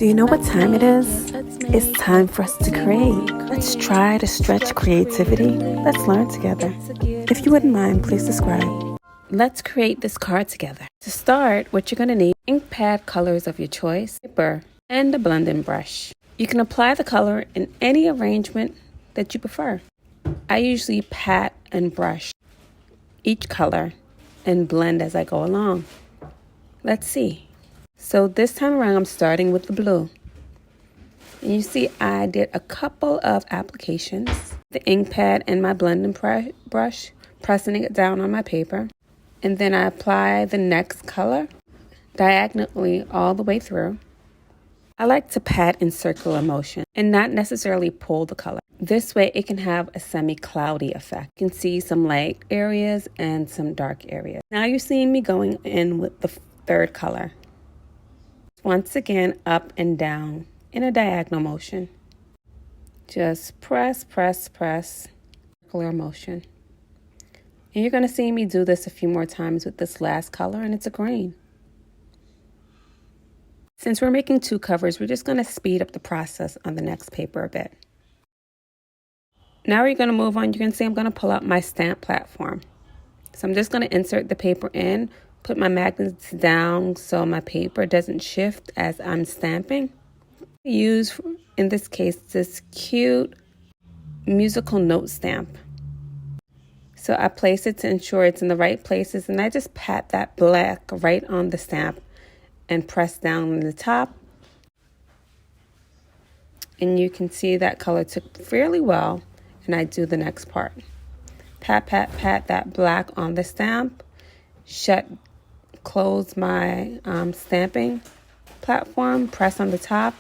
Do you know what time it is? It's time for us to create. Let's try to stretch creativity. Let's learn together. If you wouldn't mind, please subscribe. Let's create this card together. To start, what you're going to need, ink pad colors of your choice, paper, and a blending brush. You can apply the color in any arrangement that you prefer. I usually pat and brush each color and blend as I go along. Let's see. So this time around, I'm starting with the blue. And you see I did a couple of applications. The ink pad and my blending brush, pressing it down on my paper. And then I apply the next color diagonally all the way through. I like to pat in circular motion and not necessarily pull the color. This way it can have a semi-cloudy effect. You can see some light areas and some dark areas. Now you're seeing me going in with the third color. Once again, up and down in a diagonal motion. Just press, press, press, circular motion. And you're going to see me do this a few more times with this last color, and it's a green. Since we're making two covers, we're just going to speed up the process on the next paper a bit. Now we're going to move on. You can see I'm going to pull out my stamp platform. So I'm just going to insert the paper in, put my magnets down so my paper doesn't shift as I'm stamping. I use, in this case, this cute musical note stamp. So I place it to ensure it's in the right places, and I just pat that black right on the stamp and press down on the top. And you can see that color took fairly well, and I do the next part. Pat, pat, pat that black on the stamp. Close my stamping platform, press on the top,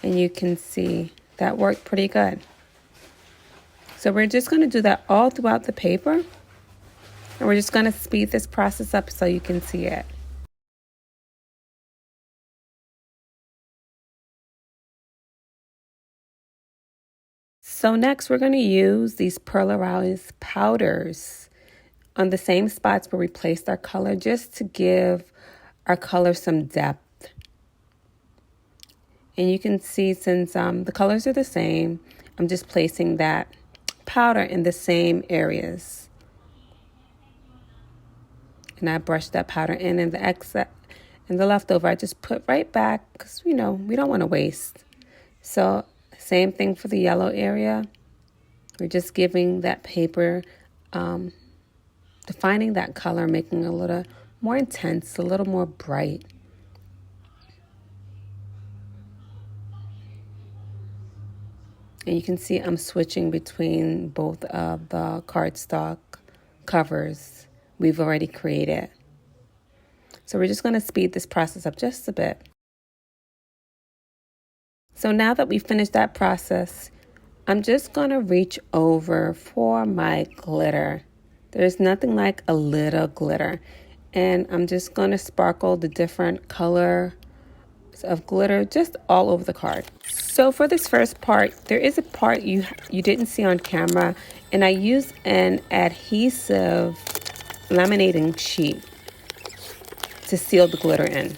and you can see that worked pretty good. So we're just going to do that all throughout the paper, and we're just going to speed this process up so you can see it. So next we're going to use these perlerized powders on the same spots where we placed our color, just to give our color some depth. And you can see, since the colors are the same, I'm just placing that powder in the same areas. And I brush that powder in, and the excess and the leftover I just put right back, because we don't want to waste. So same thing for the yellow area. We're just giving that paper, defining that color, making it a little more intense, a little more bright. And you can see I'm switching between both of the cardstock covers we've already created. So we're just going to speed this process up just a bit. So now that we've finished that process, I'm just going to reach over for my glitter. There's nothing like a little glitter. And I'm just going to sparkle the different color of glitter just all over the card. So for this first part, there is a part you didn't see on camera, and I used an adhesive laminating sheet to seal the glitter in.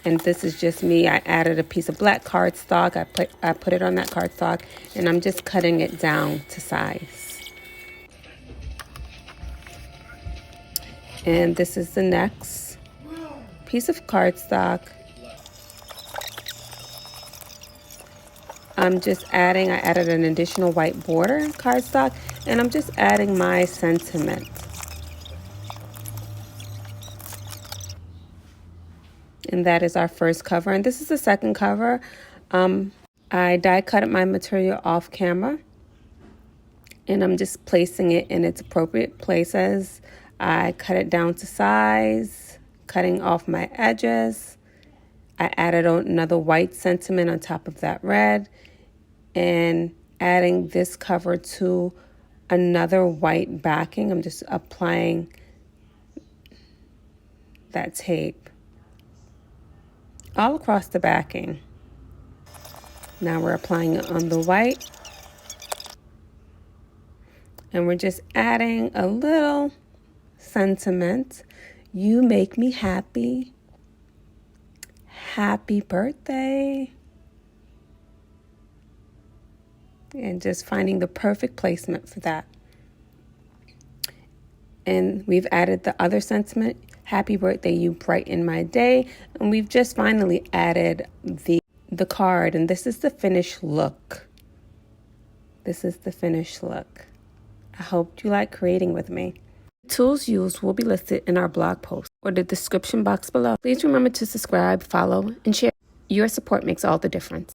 And this is just me. I added a piece of black cardstock. I put it on that cardstock, and I'm just cutting it down to size. And this is the next piece of cardstock. I added an additional white border cardstock, and I'm just adding my sentiment. And that is our first cover. And this is the second cover. I die cut my material off camera, and I'm just placing it in its appropriate places. I cut it down to size, cutting off my edges. I added another white sentiment on top of that red, and adding this cover to another white backing. I'm just applying that tape all across the backing. Now we're applying it on the white, and we're just adding a little sentiment. You make me happy. happy birthday. And just finding the perfect placement for that. And we've added the other sentiment, happy birthday, you brighten my day. And we've just finally added the card, and this is the finished look. This is the finished look. I hope you like creating with me. The tools used will be listed in our blog post or the description box below. Please remember to subscribe, follow, and share. Your support makes all the difference.